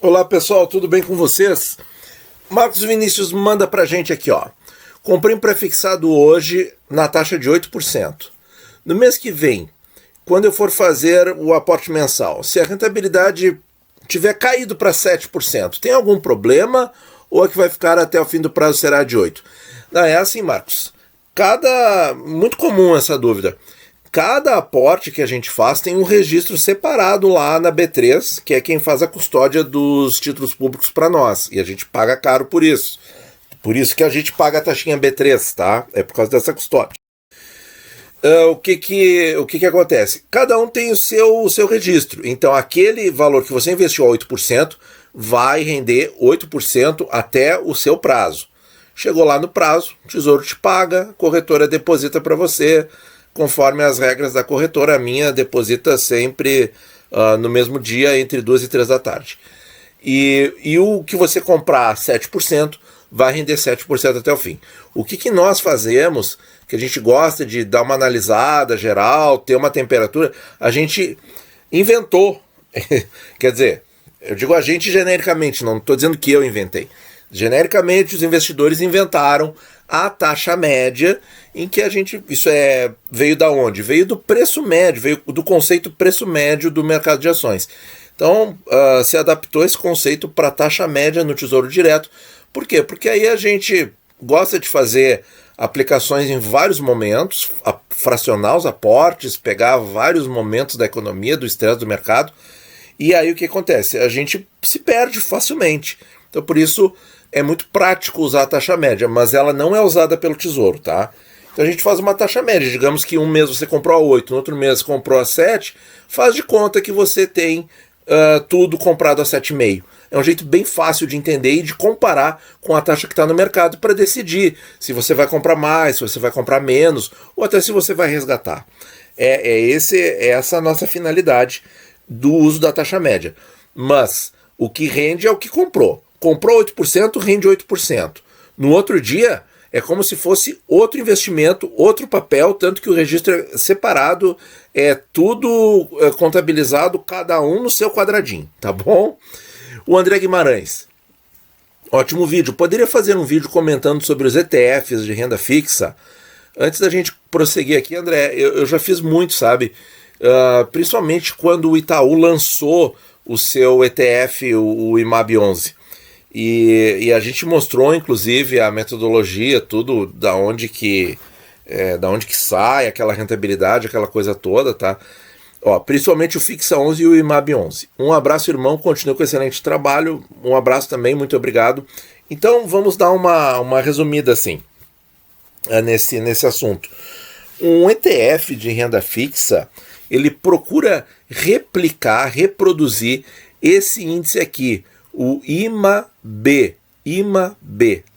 Olá pessoal, tudo bem com vocês? Marcos Vinícius manda pra gente aqui, ó. Comprei um prefixado hoje na taxa de 8%. No mês que vem, quando eu for fazer o aporte mensal, se a rentabilidade tiver caído para 7%, tem algum problema ou é que vai ficar até o fim do prazo será de 8%? Não, é assim, Marcos. Muito comum essa dúvida. Cada aporte que a gente faz tem um registro separado lá na B3, que é quem faz a custódia dos títulos públicos para nós. E a gente paga caro por isso. Por isso que a gente paga a taxinha B3, tá? É por causa dessa custódia. O que acontece? Cada um tem o seu registro. Então, aquele valor que você investiu a 8% vai render 8% até o seu prazo. Chegou lá no prazo, o Tesouro te paga, a corretora deposita para você, conforme as regras da corretora. A minha deposita sempre no mesmo dia, entre 2 e 3 da tarde. E o que você comprar 7% vai render 7% até o fim. O que nós fazemos, que a gente gosta de dar uma analisada geral, ter uma temperatura, a gente inventou. Quer dizer, eu digo a gente genericamente, não estou dizendo que eu inventei. Genericamente, os investidores inventaram a taxa média, em que veio da onde? Veio do preço médio, veio do conceito preço médio do mercado de ações. Então, se adaptou esse conceito para a taxa média no Tesouro Direto. Por quê? Porque aí a gente gosta de fazer aplicações em vários momentos, fracionar os aportes, pegar vários momentos da economia, do estresse do mercado, e aí o que acontece? A gente se perde facilmente. Então, por isso, é muito prático usar a taxa média, mas ela não é usada pelo Tesouro, tá? Então a gente faz uma taxa média. Digamos que um mês você comprou a 8, no outro mês comprou a 7, faz de conta que você tem tudo comprado a 7,5. É um jeito bem fácil de entender e de comparar com a taxa que está no mercado para decidir se você vai comprar mais, se você vai comprar menos, ou até se você vai resgatar. Essa a nossa finalidade do uso da taxa média. Mas o que rende é o que comprou. Comprou 8%, rende 8%. No outro dia, é como se fosse outro investimento, outro papel, tanto que o registro é separado, é tudo contabilizado, cada um no seu quadradinho, tá bom? O André Guimarães. Ótimo vídeo. Poderia fazer um vídeo comentando sobre os ETFs de renda fixa? Antes da gente prosseguir aqui, André, eu já fiz muito, sabe? Principalmente quando o Itaú lançou o seu ETF, o IMAB 11. E a gente mostrou, inclusive, a metodologia, tudo da onde que sai aquela rentabilidade, aquela coisa toda, tá? Ó, principalmente o Fixa 11 e o IMAB 11. Um abraço, irmão, continua com excelente trabalho. Um abraço também, muito obrigado. Então, vamos dar uma resumida assim, nesse assunto. Um ETF de renda fixa, ele procura reproduzir esse índice aqui, o IMAB,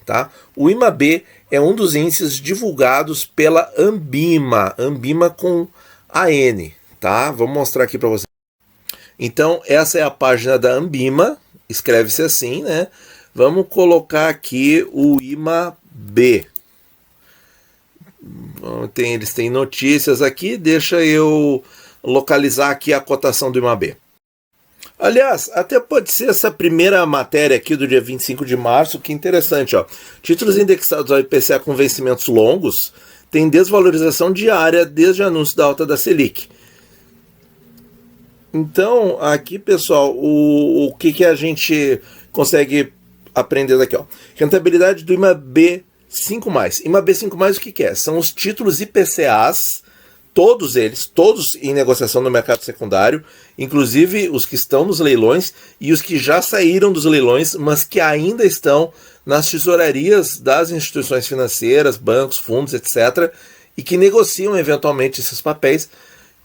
tá? O IMAB é um dos índices divulgados pela Ambima com AN, tá? Vou mostrar aqui para você. Então, essa é a página da Ambima, escreve-se assim, né? Vamos colocar aqui o IMAB. Eles têm notícias aqui, deixa eu localizar aqui a cotação do IMAB. Aliás, até pode ser essa primeira matéria aqui do dia 25 de março, que interessante, ó. Títulos indexados ao IPCA com vencimentos longos têm desvalorização diária desde o anúncio da alta da Selic. Então, aqui, pessoal, o que a gente consegue aprender daqui, ó? Rentabilidade do IMAB 5+. IMAB 5+, o que é? São os títulos IPCAs, todos eles, todos em negociação no mercado secundário, inclusive os que estão nos leilões e os que já saíram dos leilões, mas que ainda estão nas tesourarias das instituições financeiras, bancos, fundos, etc., e que negociam eventualmente esses papéis,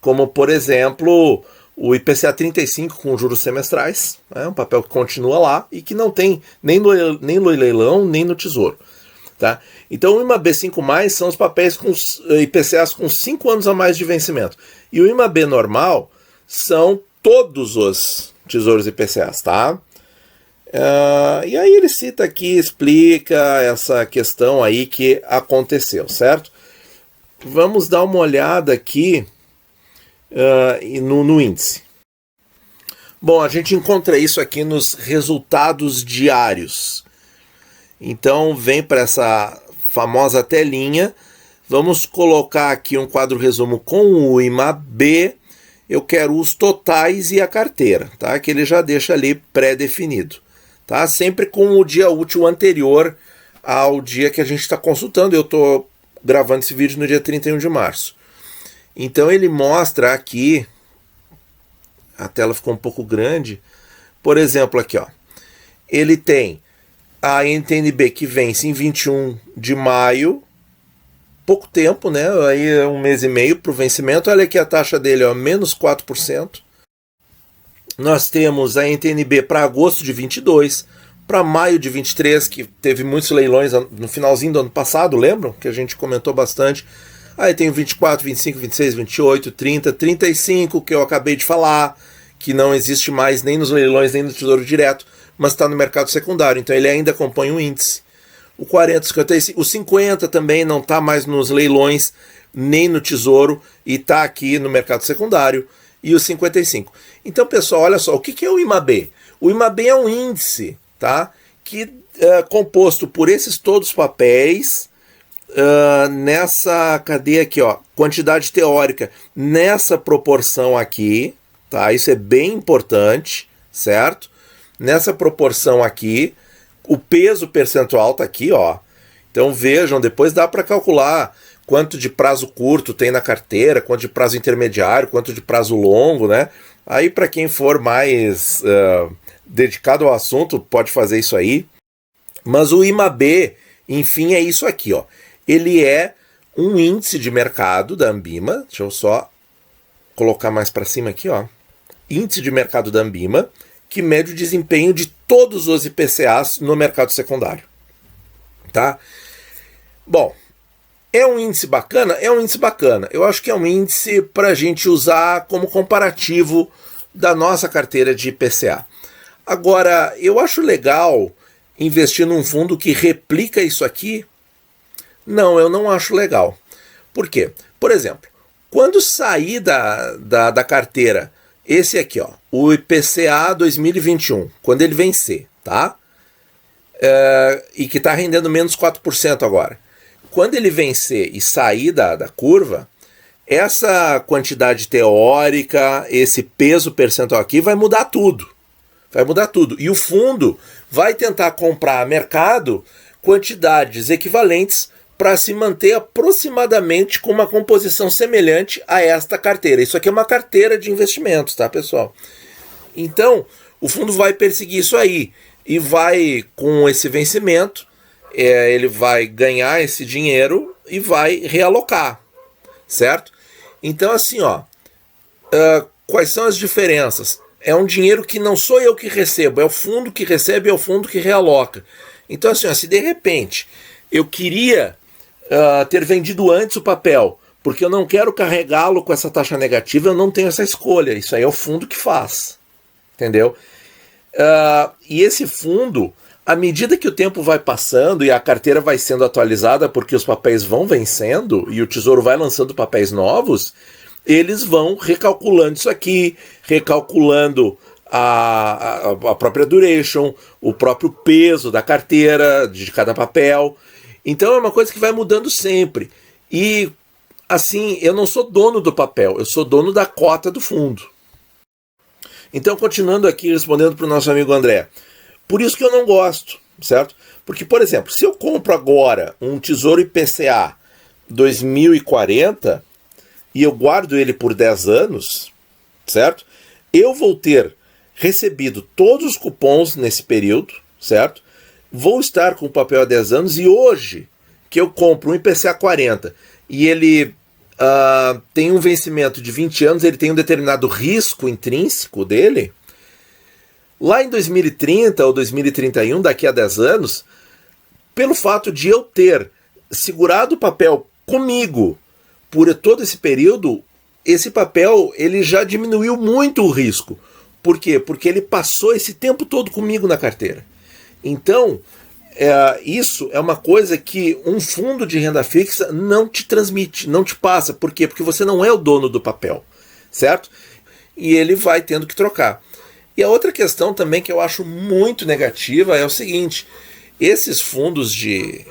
como, por exemplo, o IPCA 35 com juros semestrais, um papel que continua lá e que não tem nem no leilão, nem no tesouro. Tá? Então o IMAB 5+, são os papéis com IPCAs com 5 anos a mais de vencimento. E o IMAB normal são todos os tesouros IPCAs, tá? E aí ele cita aqui, explica essa questão aí que aconteceu, certo? Vamos dar uma olhada aqui no índice. Bom, a gente encontra isso aqui nos resultados diários. Então vem para essa famosa telinha. Vamos colocar aqui um quadro resumo com o IMAB. Eu quero os totais e a carteira, tá? Que ele já deixa ali pré-definido, tá? Sempre com o dia útil anterior ao dia que a gente está consultando. Eu estou gravando esse vídeo no dia 31 de março. Então ele mostra aqui, a tela ficou um pouco grande, por exemplo aqui, ó, ele tem a NTNB que vence em 21 de maio, pouco tempo, né? Aí é um mês e meio para o vencimento. Olha aqui a taxa dele, ó, menos 4%. Nós temos a NTNB para agosto de 22, para maio de 23, que teve muitos leilões no finalzinho do ano passado, lembram? Que a gente comentou bastante. Aí tem o 24, 25, 26, 28, 30, 35, que eu acabei de falar, que não existe mais nem nos leilões, nem no Tesouro Direto, mas está no mercado secundário, então ele ainda acompanha o índice. O 40, 55, o 50 também não está mais nos leilões, nem no Tesouro, e está aqui no mercado secundário, e o 55. Então, pessoal, olha só, o que é o IMAB? O IMAB é um índice, tá? Que é composto por esses todos os papéis, nessa cadeia aqui, ó, quantidade teórica, nessa proporção aqui, tá? Isso é bem importante, certo? Nessa proporção aqui, o peso percentual está aqui, ó. Então vejam, depois dá para calcular quanto de prazo curto tem na carteira, quanto de prazo intermediário, quanto de prazo longo, né? Aí para quem for mais dedicado ao assunto, pode fazer isso aí. Mas o IMAB, enfim, é isso aqui, ó. Ele é um índice de mercado da Ambima. Deixa eu só colocar mais para cima aqui, ó. Índice de mercado da Ambima, que mede o desempenho de todos os IPCAs no mercado secundário, tá? Bom, é um índice bacana? É um índice bacana. Eu acho que é um índice para a gente usar como comparativo da nossa carteira de IPCA. Agora, eu acho legal investir num fundo que replica isso aqui? Não, eu não acho legal. Por quê? Por exemplo, quando sair da carteira esse aqui, ó, o IPCA 2021, quando ele vencer, tá? E que está rendendo menos 4% agora. Quando ele vencer e sair da curva, essa quantidade teórica, esse peso percentual aqui vai mudar tudo. Vai mudar tudo. E o fundo vai tentar comprar a mercado quantidades equivalentes para se manter aproximadamente com uma composição semelhante a esta carteira. Isso aqui é uma carteira de investimentos, tá, pessoal? Então, o fundo vai perseguir isso aí e vai, com esse vencimento, ele vai ganhar esse dinheiro e vai realocar, certo? Então, assim, ó, quais são as diferenças? É um dinheiro que não sou eu que recebo, é o fundo que recebe, é o fundo que realoca. Então, assim, ó, se de repente eu queria ter vendido antes o papel, porque eu não quero carregá-lo com essa taxa negativa, eu não tenho essa escolha. Isso aí é o fundo que faz, entendeu? E esse fundo, à medida que o tempo vai passando e a carteira vai sendo atualizada, porque os papéis vão vencendo e o Tesouro vai lançando papéis novos, eles vão recalculando isso aqui, recalculando a própria duration, o próprio peso da carteira, de cada papel. Então é uma coisa que vai mudando sempre. E, assim, eu não sou dono do papel, eu sou dono da cota do fundo. Então, continuando aqui, respondendo para o nosso amigo André. Por isso que eu não gosto, certo? Porque, por exemplo, se eu compro agora um Tesouro IPCA 2040 e eu guardo ele por 10 anos, certo? Eu vou ter recebido todos os cupons nesse período, certo? Vou estar com o papel há 10 anos e hoje que eu compro um IPCA 40 e ele tem um vencimento de 20 anos, ele tem um determinado risco intrínseco dele, lá em 2030 ou 2031, daqui a 10 anos, pelo fato de eu ter segurado o papel comigo por todo esse período, esse papel ele já diminuiu muito o risco. Por quê? Porque ele passou esse tempo todo comigo na carteira. Então, isso é uma coisa que um fundo de renda fixa não te transmite, não te passa. Por quê? Porque você não é o dono do papel, certo? E ele vai tendo que trocar. E a outra questão também que eu acho muito negativa é o seguinte: esses fundos que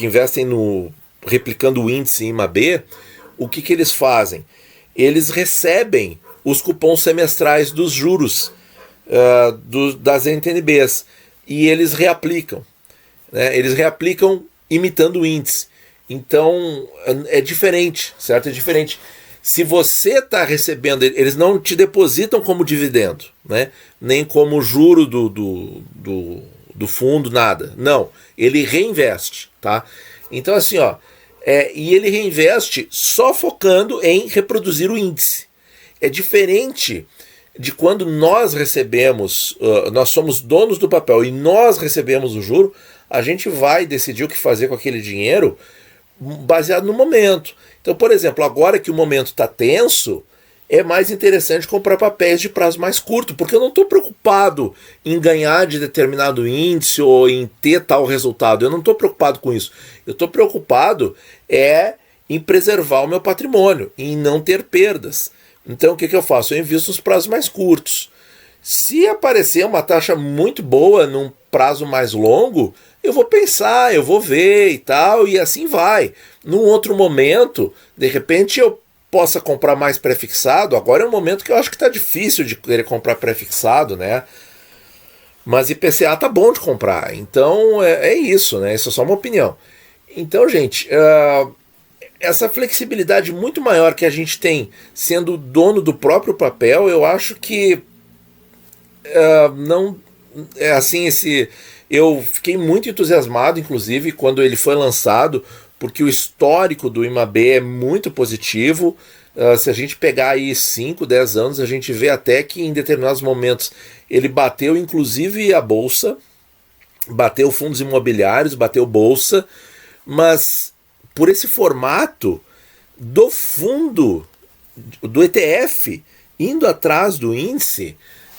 investem no replicando o índice IMAB, o que eles fazem? Eles recebem os cupons semestrais dos juros das NTNBs e eles reaplicam, né? Eles reaplicam imitando o índice. Então é diferente, certo? É diferente. Se você está recebendo, eles não te depositam como dividendo, né? Nem como juro do fundo, nada. Não, ele reinveste, tá? Então assim, ó, e ele reinveste só focando em reproduzir o índice. É diferente de quando nós recebemos, nós somos donos do papel e nós recebemos o juro, a gente vai decidir o que fazer com aquele dinheiro baseado no momento. Então, por exemplo, agora que o momento está tenso, é mais interessante comprar papéis de prazo mais curto, porque eu não estou preocupado em ganhar de determinado índice ou em ter tal resultado. Eu não estou preocupado com isso. Eu estou preocupado em preservar o meu patrimônio, em não ter perdas. Então, o que eu faço? Eu invisto nos prazos mais curtos. Se aparecer uma taxa muito boa num prazo mais longo, eu vou pensar, eu vou ver e tal, e assim vai. Num outro momento, de repente eu possa comprar mais prefixado. Agora é um momento que eu acho que está difícil de querer comprar prefixado, né? Mas IPCA tá bom de comprar. Então é isso, né? Isso é só uma opinião. Então, gente, essa flexibilidade muito maior que a gente tem sendo dono do próprio papel, eu acho que não é assim. Eu fiquei muito entusiasmado, inclusive, quando ele foi lançado, porque o histórico do IMAB é muito positivo. Se a gente pegar aí 5, 10 anos, a gente vê até que em determinados momentos ele bateu inclusive a bolsa, bateu fundos imobiliários, bateu bolsa, mas por esse formato do fundo, do ETF, indo atrás do índice,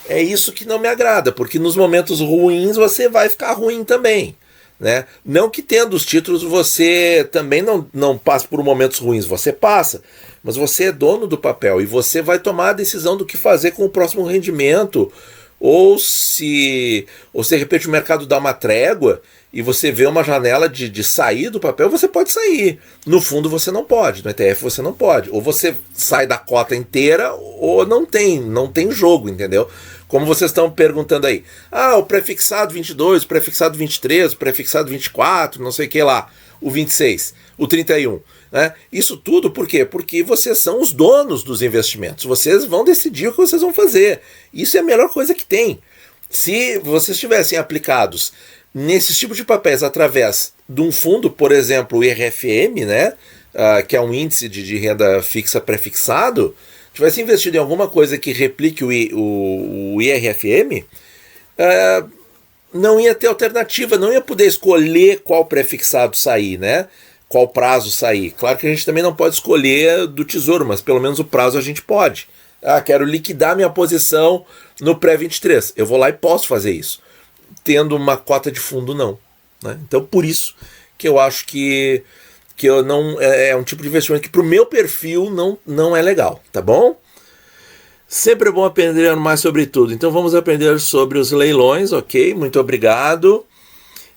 é isso que não me agrada, porque nos momentos ruins você vai ficar ruim também, né? Não que tendo os títulos você também não passe por momentos ruins, você passa, mas você é dono do papel e você vai tomar a decisão do que fazer com o próximo rendimento, ou se de repente o mercado dá uma trégua e você vê uma janela de sair do papel, você pode sair. No fundo você não pode, no ETF você não pode. Ou você sai da cota inteira ou não tem jogo, entendeu? Como vocês estão perguntando aí. O prefixado 22, o prefixado 23, o prefixado 24, não sei o que lá, o 26, o 31. Né? Isso tudo por quê? Porque vocês são os donos dos investimentos. Vocês vão decidir o que vocês vão fazer. Isso é a melhor coisa que tem. Se vocês tivessem aplicados nesses tipos de papéis através de um fundo, por exemplo, o IRFM, né? Que é um índice de renda fixa prefixado, tivesse investido em alguma coisa que replique o IRFM, não ia ter alternativa, não ia poder escolher qual prefixado sair, né? Qual prazo sair. Claro que a gente também não pode escolher do Tesouro, mas pelo menos o prazo a gente pode. Quero liquidar minha posição no pré-23. Eu vou lá e posso fazer isso. Tendo uma cota de fundo, não. Né? Então, por isso que eu acho que eu não é um tipo de investimento que para o meu perfil não é legal, tá bom? Sempre é bom aprender mais sobre tudo. Então vamos aprender sobre os leilões, ok? Muito obrigado.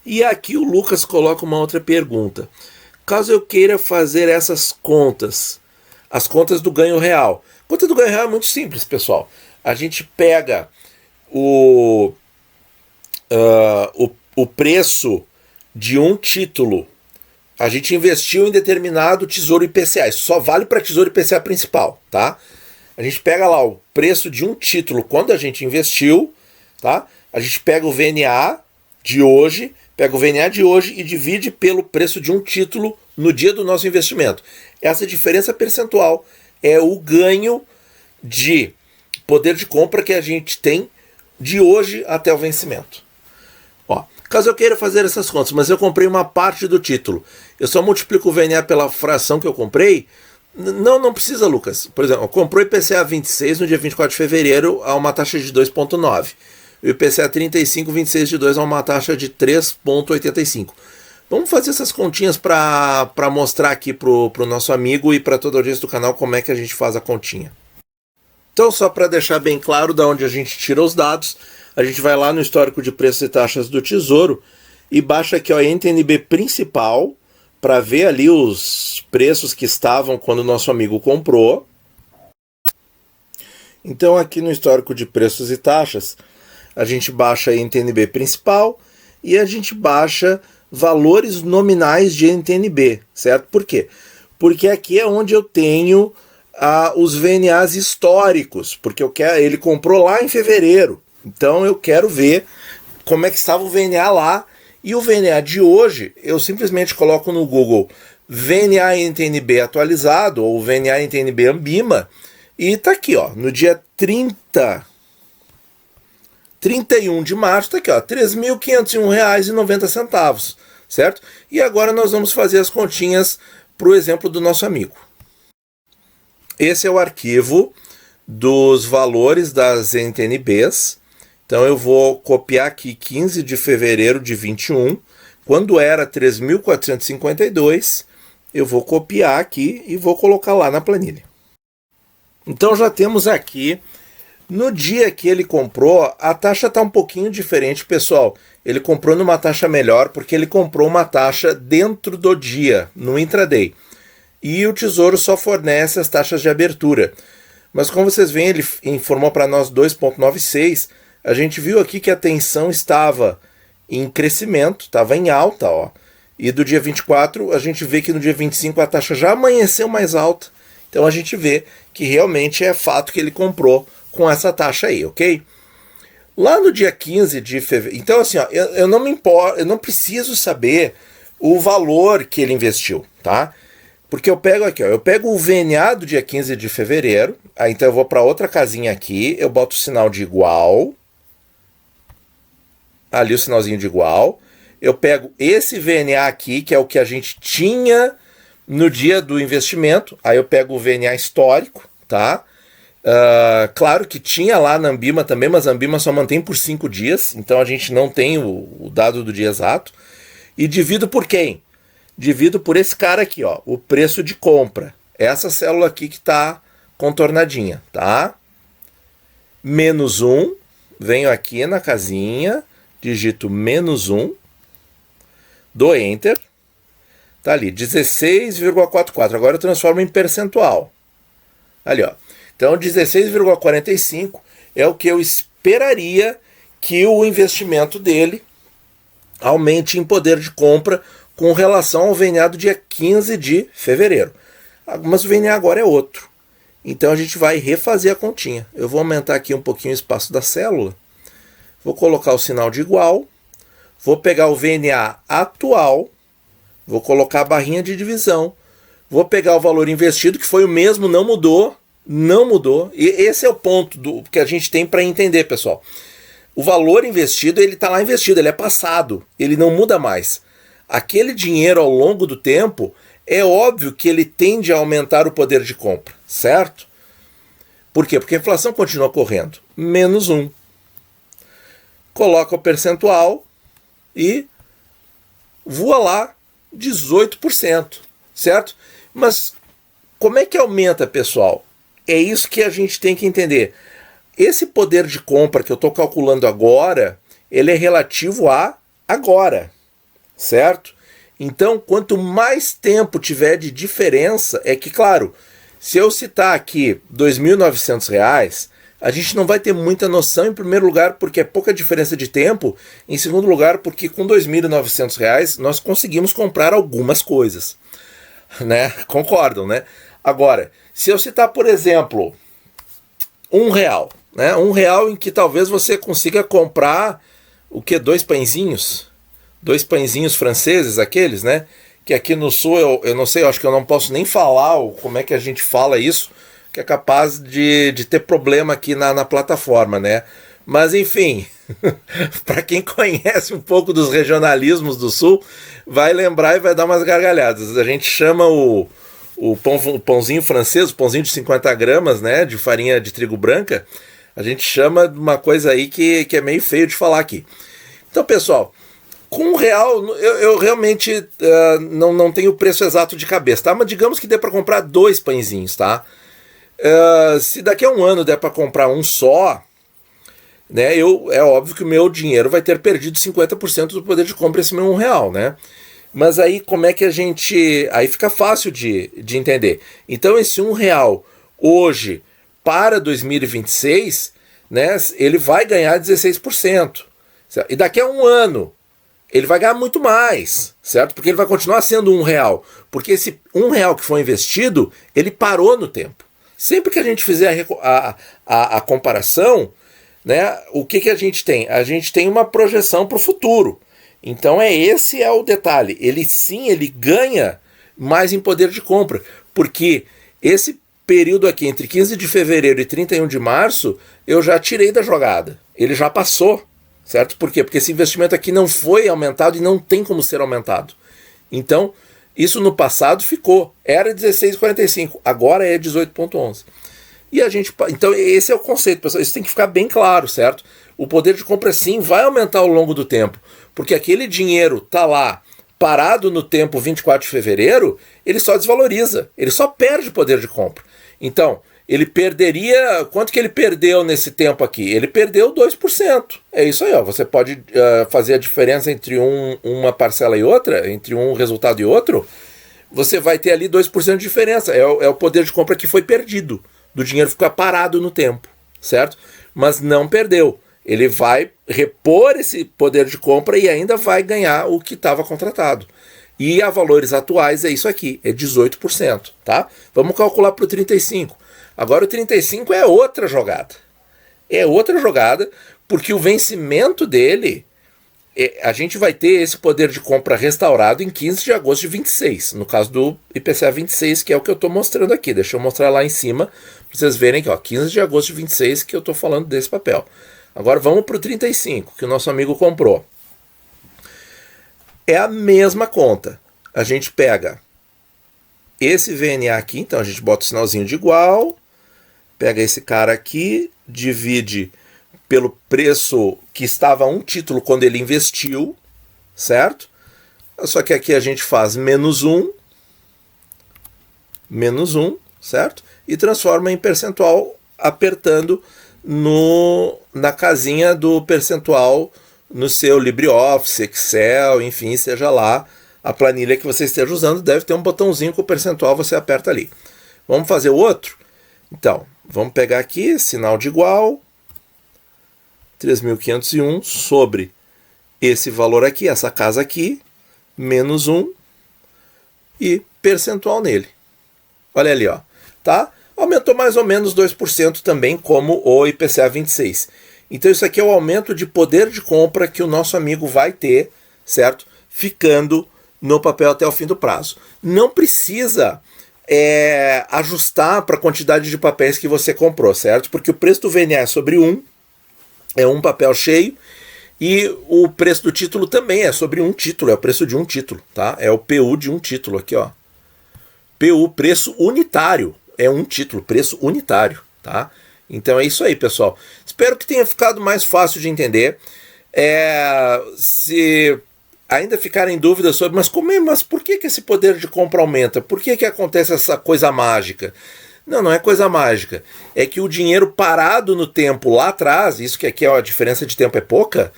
E aqui o Lucas coloca uma outra pergunta. Caso eu queira fazer essas contas, as contas do ganho real. A conta do ganho real é muito simples, pessoal. A gente pega o preço de um título. A gente investiu em determinado tesouro IPCA. Isso só vale para tesouro IPCA principal, tá? A gente pega lá o preço de um título quando a gente investiu, tá? A gente pega o VNA de hoje, e divide pelo preço de um título no dia do nosso investimento. Essa diferença percentual é o ganho de poder de compra que a gente tem de hoje até o vencimento. Caso eu queira fazer essas contas, mas eu comprei uma parte do título, eu só multiplico o VNA pela fração que eu comprei? Não precisa, Lucas. Por exemplo, eu comprei o IPCA 26 no dia 24 de fevereiro a uma taxa de 2,9. E o IPCA 35, 26 de 2 a uma taxa de 3,85. Vamos fazer essas continhas para mostrar aqui pro nosso amigo e para toda a audiência do canal como é que a gente faz a continha. Então, só para deixar bem claro de onde a gente tira os dados, a gente vai lá no histórico de preços e taxas do Tesouro e baixa aqui ó, a NTNB principal para ver ali os preços que estavam quando o nosso amigo comprou. Então, aqui no histórico de preços e taxas, a gente baixa a NTNB principal e a gente baixa valores nominais de NTNB, certo? Por quê? Porque aqui é onde eu tenho os VNAs históricos, porque ele comprou lá em fevereiro, então eu quero ver como é que estava o VNA lá, e o VNA de hoje eu simplesmente coloco no Google VNA NTNB atualizado, ou VNA NTNB Ambima, e tá aqui, ó, no dia 31 de março, tá aqui, ó, R$ 3.501,90, certo? E agora nós vamos fazer as continhas para o exemplo do nosso amigo. Esse é o arquivo dos valores das NTNBs. Então eu vou copiar aqui 15 de fevereiro de 21, quando era 3.452, eu vou copiar aqui e vou colocar lá na planilha. Então já temos aqui, no dia que ele comprou, a taxa está um pouquinho diferente, pessoal. Ele comprou numa taxa melhor, porque ele comprou uma taxa dentro do dia, no intraday. E o Tesouro só fornece as taxas de abertura. Mas como vocês veem, ele informou para nós 2,96. A gente viu aqui que a tensão estava em crescimento, estava em alta, ó. E do dia 24, a gente vê que no dia 25 a taxa já amanheceu mais alta. Então a gente vê que realmente é fato que ele comprou com essa taxa aí, ok? Lá no dia 15 de fevereiro... Então assim, ó, eu não me importo, eu não preciso saber o valor que ele investiu, tá? Porque eu pego aqui, ó, eu pego o VNA do dia 15 de fevereiro, aí então eu vou para outra casinha aqui, eu boto o sinal de igual, ali o sinalzinho de igual, eu pego esse VNA aqui, que é o que a gente tinha no dia do investimento, aí eu pego o VNA histórico, tá? Claro que tinha lá na Ambima também, mas a Ambima só mantém por 5 dias, então a gente não tem o dado do dia exato, e divido por quem? Divido por esse cara aqui, ó, o preço de compra. Essa célula aqui que está contornadinha, tá? Menos 1, venho aqui na casinha, digito menos 1, dou Enter, tá ali, 16,44. Agora eu transformo em percentual. Ali, ó. Então, 16,45 é o que eu esperaria que o investimento dele aumente em poder de compra com relação ao VNA do dia 15 de fevereiro. Mas o VNA agora é outro. Então a gente vai refazer a continha. Eu vou aumentar aqui um pouquinho o espaço da célula. Vou colocar o sinal de igual. Vou pegar o VNA atual. Vou colocar a barrinha de divisão. Vou pegar o valor investido, que foi o mesmo, não mudou. Não mudou. E esse é o ponto que a gente tem para entender, pessoal. O valor investido, ele está lá investido, ele é passado. Ele não muda mais. Aquele dinheiro ao longo do tempo, é óbvio que ele tende a aumentar o poder de compra, certo? Por quê? Porque a inflação continua correndo. Menos 1. Coloca o percentual e voa lá 18%, certo? Mas como é que aumenta, pessoal? É isso que a gente tem que entender. Esse poder de compra que eu estou calculando agora, ele é relativo a agora. Certo? Então, quanto mais tempo tiver de diferença, é que, claro, se eu citar aqui R$ 2.900, a gente não vai ter muita noção, em primeiro lugar, porque é pouca diferença de tempo, em segundo lugar, porque com R$ 2.900 nós conseguimos comprar algumas coisas. Né? Concordam, né? Agora, se eu citar, por exemplo, R$ 1, né? R$ 1 em que talvez você consiga comprar o que? 2 pãezinhos? 2 pãezinhos franceses, aqueles, né? Que aqui no sul, eu não sei, eu acho que eu não posso nem falar como é que a gente fala isso, que é capaz de ter problema aqui na plataforma, né? Mas enfim, para quem conhece um pouco dos regionalismos do sul, vai lembrar e vai dar umas gargalhadas. A gente chama o pãozinho francês, o pãozinho de 50 gramas, né? De farinha de trigo branca, a gente chama de uma coisa aí que é meio feio de falar aqui. Então, pessoal, com R$ 1 eu realmente não tenho o preço exato de cabeça, tá? Mas digamos que dê para comprar 2 pãezinhos, tá? Se daqui a um ano der para comprar um só, né, é óbvio que o meu dinheiro vai ter perdido 50% do poder de compra esse meu R$1, né? Mas aí como é que a gente... Aí fica fácil de entender. Então esse R$1 hoje para 2026, né, ele vai ganhar 16%. Certo? E daqui a um ano ele vai ganhar muito mais, certo? Porque ele vai continuar sendo R$1. Porque esse R$1 que foi investido, ele parou no tempo. Sempre que a gente fizer a comparação, né, o que a gente tem? A gente tem uma projeção para o futuro. Então esse é o detalhe. Ele ganha mais em poder de compra. Porque esse período aqui entre 15 de fevereiro e 31 de março, eu já tirei da jogada. Ele já passou. Certo? Por quê? Porque esse investimento aqui não foi aumentado e não tem como ser aumentado. Então, isso no passado ficou. Era 16,45, agora é 18,11. E a gente... Então, esse é o conceito, pessoal. Isso tem que ficar bem claro, certo? O poder de compra, sim, vai aumentar ao longo do tempo. Porque aquele dinheiro está lá, parado no tempo 24 de fevereiro, ele só desvaloriza. Ele só perde poder de compra. Então... ele perderia... Quanto que ele perdeu nesse tempo aqui? Ele perdeu 2%. É isso aí, ó. Você pode fazer a diferença entre uma parcela e outra, entre um resultado e outro, você vai ter ali 2% de diferença. É o poder de compra que foi perdido, do dinheiro ficar parado no tempo, certo? Mas não perdeu. Ele vai repor esse poder de compra e ainda vai ganhar o que estava contratado. E a valores atuais é isso aqui, é 18%, tá? Vamos calcular para o 35%. Agora o 35 é outra jogada. É outra jogada, porque o vencimento dele, a gente vai ter esse poder de compra restaurado em 15 de agosto de 26. No caso do IPCA 26, que é o que eu estou mostrando aqui. Deixa eu mostrar lá em cima, para vocês verem que 15 de agosto de 26 que eu estou falando desse papel. Agora vamos para o 35, que o nosso amigo comprou. É a mesma conta. A gente pega esse VNA aqui, então a gente bota o sinalzinho de igual... Pega esse cara aqui, divide pelo preço que estava um título quando ele investiu, certo? Só que aqui a gente faz menos 1, certo? E transforma em percentual apertando na casinha do percentual no seu LibreOffice, Excel, enfim, seja lá a planilha que você esteja usando, deve ter um botãozinho com o percentual, você aperta ali. Vamos fazer o outro? Então, vamos pegar aqui, sinal de igual, 3.501 sobre esse valor aqui, essa casa aqui, menos 1 e percentual nele. Olha ali, ó, tá? Aumentou mais ou menos 2% também, como o IPCA 26. Então isso aqui é o aumento de poder de compra que o nosso amigo vai ter, certo? Ficando no papel até o fim do prazo. Não precisa... ajustar para a quantidade de papéis que você comprou, certo? Porque o preço do VNA é sobre 1, é um papel cheio, e o preço do título também é sobre um título, é o preço de um título, tá? É o PU de um título aqui, ó. PU, preço unitário, é um título, preço unitário, tá? Então é isso aí, pessoal. Espero que tenha ficado mais fácil de entender. Se ainda ficarem dúvidas sobre, mas por que esse poder de compra aumenta? Por que acontece essa coisa mágica? Não é coisa mágica. É que o dinheiro parado no tempo lá atrás, isso que aqui a diferença de tempo é pouca,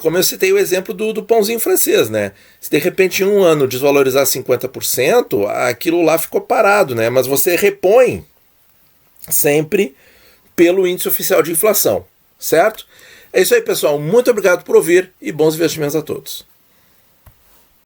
como eu citei o exemplo do pãozinho francês, né? Se de repente em um ano desvalorizar 50%, aquilo lá ficou parado, né? Mas você repõe sempre pelo índice oficial de inflação, certo? É isso aí, pessoal. Muito obrigado por ouvir e bons investimentos a todos.